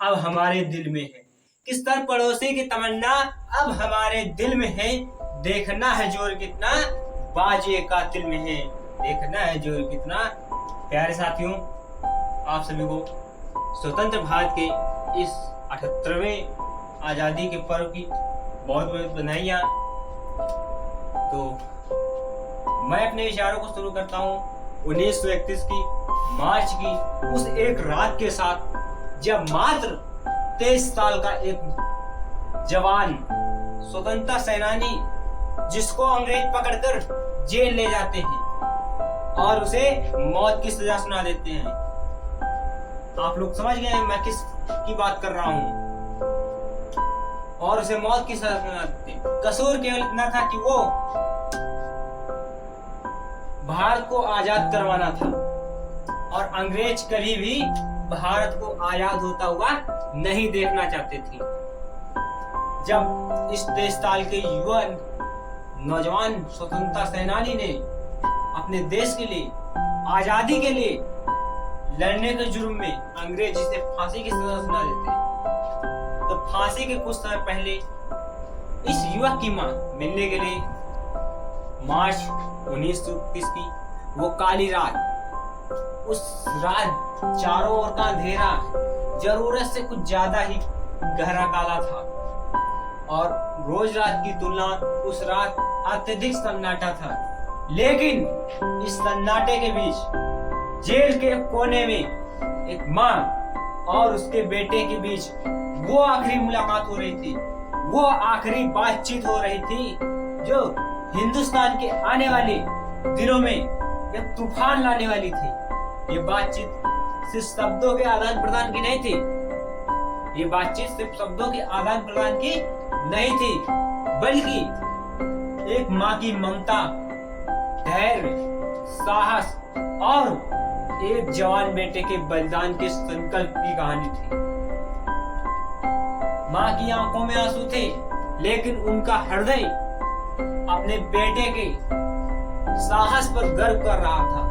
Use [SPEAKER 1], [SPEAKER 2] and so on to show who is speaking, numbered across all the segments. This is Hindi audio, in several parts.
[SPEAKER 1] अब हमारे दिल में है, किस तरह पड़ोसी की तमन्ना अब हमारे दिल में है। देखना है जोर कितना बाजे का दिल में है, देखना है जोर कितना। प्यारे साथियों, आप सभी को स्वतंत्र भारत के इस 78वें आज़ादी के पर्व की बहुत बहुत बधाइयाँ। तो मैं अपने विचारों को शुरू करता हूँ 1931 की मार्च की उस एक रात के साथ, जब मात्र 23 साल का एक जवान स्वतंत्रता सेनानी, जिसको अंग्रेज पकड़कर जेल ले जाते हैं और उसे मौत की सजा सुना देते हैं। आप लोग समझ गए हैं मैं किस की बात कर रहा हूँ। और उसे मौत की सजा सुना देते हैं। कसूर केवल इतना था कि वो भारत को आजाद करवाना था और अंग्रेज कभी भी भारत को आजाद होता हुआ नहीं देखना चाहते थे। जब इस 23 साल के युवा नौजवान स्वतंत्रता सेनानी ने अपने देश के लिए, आजादी के लिए लड़ने के जुर्म में अंग्रेज जिसे फांसी की सजा सुना देते, तो फांसी के कुछ समय पहले इस युवक की मां मिलने के लिए मार्च 1931 की वो काली रात, उस रात चारों ओर का अंधेरा जरूरत से कुछ ज्यादा ही गहरा काला था और रोज रात की तुलना उस रात अत्यधिक सन्नाटा था। लेकिन इस सन्नाटे के बीच जेल के कोने में एक माँ और उसके बेटे के बीच वो आखिरी मुलाकात हो रही थी, वो आखिरी बातचीत हो रही थी जो हिंदुस्तान के आने वाले दिनों में एक तूफान लाने वाली थी। ये बातचीत सिर्फ शब्दों के आदान प्रदान की नहीं थी, ये बातचीत सिर्फ शब्दों के आदान प्रदान की नहीं थी, बल्कि एक माँ की ममता, धैर्य, साहस और एक जवान बेटे के बलिदान के संकल्प की कहानी थी। माँ की आंखों में आंसू थे, लेकिन उनका हृदय अपने बेटे के साहस पर गर्व कर रहा था।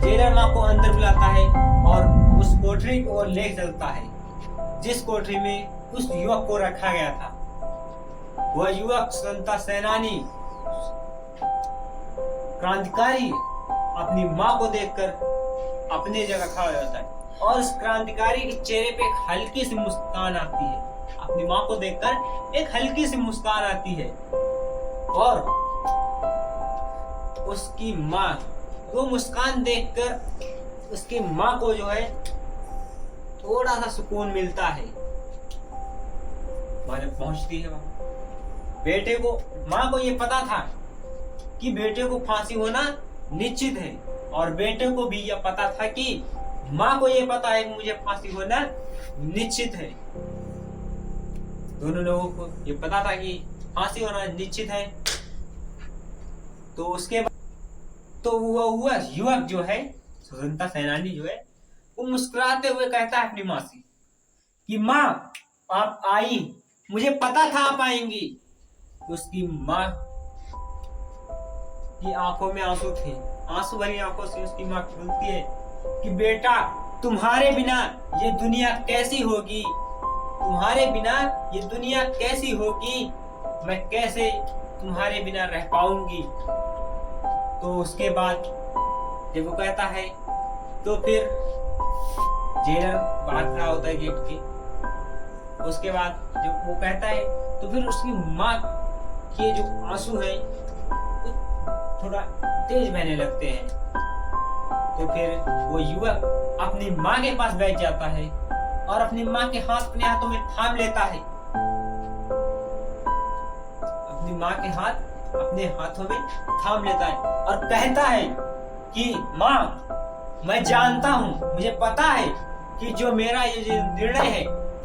[SPEAKER 1] जेलर माँ को अंदर बुलाता है और उस कोठरी की ओर ले चलता है जिस कोठरी में उस युवक को रखा गया था। वह युवक स्वतंत्रता सेनानी, क्रांतिकारी अपनी माँ को देखकर अपनी जगह खड़ा हो जाता है और उस क्रांतिकारी के चेहरे पे एक हल्की सी मुस्कान आती है। अपनी माँ को देखकर एक हल्की सी मुस्कान आती है और उसकी माँ, वो मुस्कान देखकर उसकी माँ को जो है थोड़ा सा सुकून मिलता है। माँ जब पहुंचती है बेटे को, माँ को ये पता था कि बेटे को फांसी होना निश्चित है और बेटे को भी यह पता था कि माँ को ये पता है कि मुझे फांसी होना निश्चित है। दोनों लोगों को ये पता था कि फांसी होना निश्चित है। तो उसके बाद तो वो युवक जो है, स्वतंत्रता सेनानी जो है, वो मुस्कुराते हुए कहता है अपनी माँ से कि माँ आप आई, मुझे पता था आप आएंगी। उसकी माँ की आंखों में आंसू थे, आंसू भरी आंखों से उसकी माँ बोलती है कि बेटा तुम्हारे बिना ये दुनिया कैसी होगी, तुम्हारे बिना ये दुनिया कैसी होगी, मैं कैसे तुम्हारे बिना रह पाऊंगी। तो उसके बाद जब वो कहता है तो फिर जेलर बाहर खड़ा होता है गेट के। उसके बाद जब वो कहता है तो फिर उसकी माँ के जो आंसू हैं थोड़ा तेज बहने लगते हैं। तो फिर वो युवक अपनी माँ के पास बैठ जाता है और अपनी माँ के हाथ अपने हाथों में थाम लेता है, अपनी माँ के हाथ अपने हाथों में थाम लेता है और कहता है कि माँ मैं जानता हूँ, मुझे पता है कि जो मेरा ये जो निर्णय है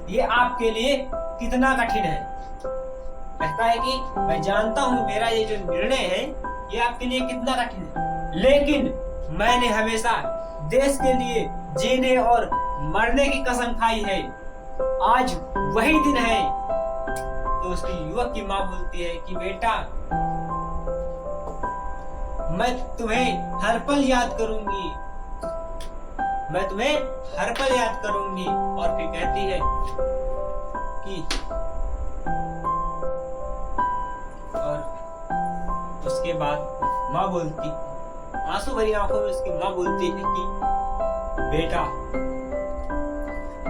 [SPEAKER 1] ये आपके लिए कितना कठिन है। कहता है कि मैं जानता हूँ मेरा ये जो निर्णय है ये आपके लिए कितना कठिन है, लेकिन मैंने हमेशा देश के लिए जीने और मरने की कसम खाई है, आज वही दिन है। तो उसकी युवक की माँ बोलती है कि बेटा मैं तुम्हें हर पल याद करूंगी, मैं तुम्हें हर पल याद करूंगी। और फिर कहती है कि और उसके बाद माँ बोलती, आंसू भरी आंखों में उसकी माँ बोलती है कि बेटा,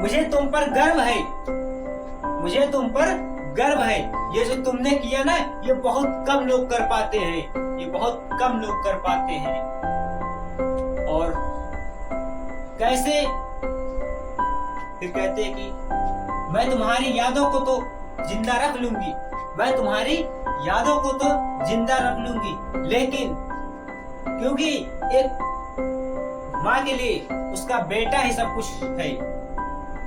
[SPEAKER 1] मुझे तुम पर गर्व है, मुझे तुम पर गर्व है। ये जो तुमने किया ना, ये बहुत कम लोग कर पाते हैं, ये बहुत कम लोग कर पाते हैं। और कैसे? फिर कहते हैं कि मैं तुम्हारी यादों को तो जिंदा रख लूंगी, मैं तुम्हारी यादों को तो जिंदा रख लूंगी, लेकिन क्योंकि एक माँ के लिए उसका बेटा ही सब कुछ है।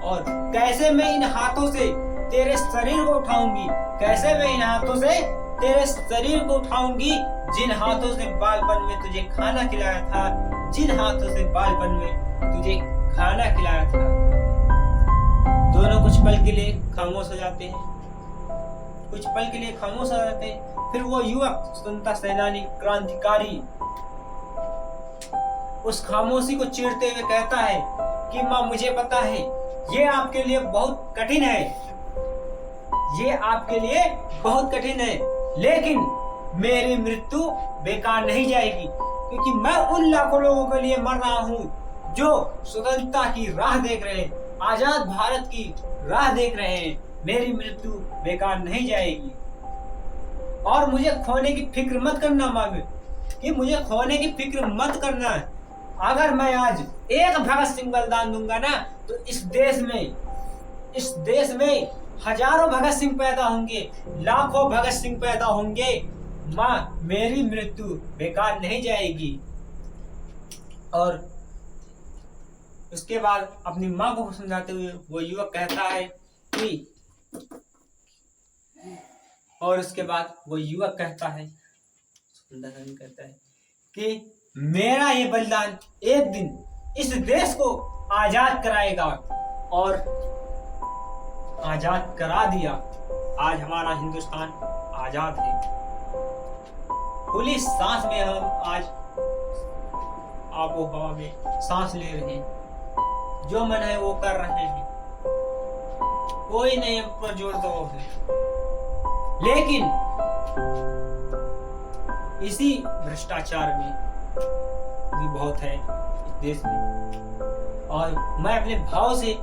[SPEAKER 1] और कैसे मैं इन हाथों से तेरे शरीर को उठाऊंगी, कैसे मैं इन हाथों से तेरे शरीर को उठाऊंगी, जिन हाथों से बालपन में तुझे खाना खिलाया था, जिन हाथों से बालपन में तुझे खाना खिलाया था। दोनों कुछ पल के लिए खामोश हो जाते हैं, कुछ पल के लिए खामोश हो जाते हैं। फिर वो युवक, स्वतंत्रता सेनानी, क्रांतिकारी उस खामोशी को चीरते हुए कहता है कि माँ, मुझे पता है ये आपके लिए बहुत कठिन है, ये आपके लिए बहुत कठिन है, लेकिन मेरी मृत्यु बेकार नहीं जाएगी, क्योंकि मैं उन लाखों लोगों के लिए मर रहा हूँ जो स्वतंत्रता की राह देख रहे हैं, आजाद भारत की राह देख रहे हैं। मेरी मृत्यु बेकार नहीं जाएगी। और मुझे खोने की फिक्र मत करना माँ, कि मुझे खोने की फिक्र मत करना। अगर मैं आज एक भगत सिंह बलिदान दूंगा ना, तो इस देश में हजारों भगत सिंह पैदा होंगे, लाखों भगत सिंह पैदा होंगे। माँ, मेरी मृत्यु बेकार नहीं जाएगी। और उसके बाद अपनी माँ को समझाते हुए वो युवक कहता है कि, और उसके बाद वो युवक कहता है कि मेरा ये बलिदान एक दिन इस देश को आजाद कराएगा। और आजाद करा दिया। आज हमारा हिंदुस्तान आजाद है। खुली सांस में हम आज आबो हवा में सांस ले रहे हैं, जो मन है वो कर रहे हैं, कोई नहीं हम पर जोर दो है। लेकिन इसी भ्रष्टाचार में भी बहुत है इस देश में। और मैं अपने भाव से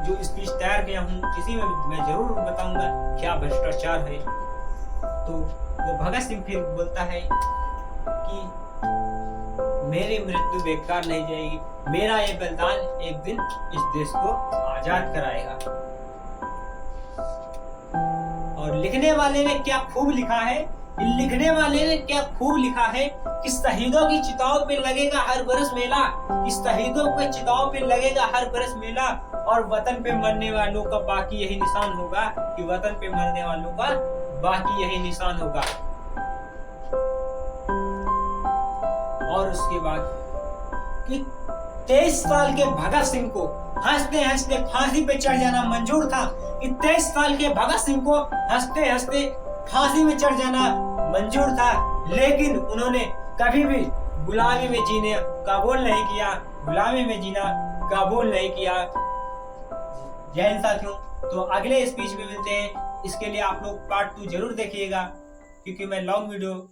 [SPEAKER 1] जो स्पीच तैयार किया हूँ, इसी में मैं जरूर बताऊंगा क्या भ्रष्टाचार है। तो वो भगत सिंह फिर बोलता है कि मेरी मृत्यु बेकार नहीं जाएगी, मेरा ये बलिदान एक दिन इस देश को आजाद कराएगा। और लिखने वाले ने क्या खूब लिखा है, लिखने वाले ने क्या खूब लिखा है कि शहीदों की चिताओं पे लगेगा हर बरस मेला, कि शहीदों के चिताओं पे लगेगा हर बरस मेला, और वतन पे मरने वालों का बाकी यही निशान होगा, कि वतन पे मरने वालों का बाकी यही निशान होगा। और उसके बाद कि 23 साल के भगत सिंह को हंसते हंसते फांसी पे चढ़ जाना मंजूर था, कि 23 साल के भगत सिंह को हंसते हंसते फांसी में चढ़ जाना मंजूर था, लेकिन उन्होंने कभी भी गुलामी में जीने कबूल नहीं किया, गुलामी में जीना कबूल नहीं किया। जय हिंद साथियों। तो अगले स्पीच में मिलते हैं। इसके लिए आप लोग पार्ट 2 जरूर देखिएगा, क्योंकि मैं लॉन्ग वीडियो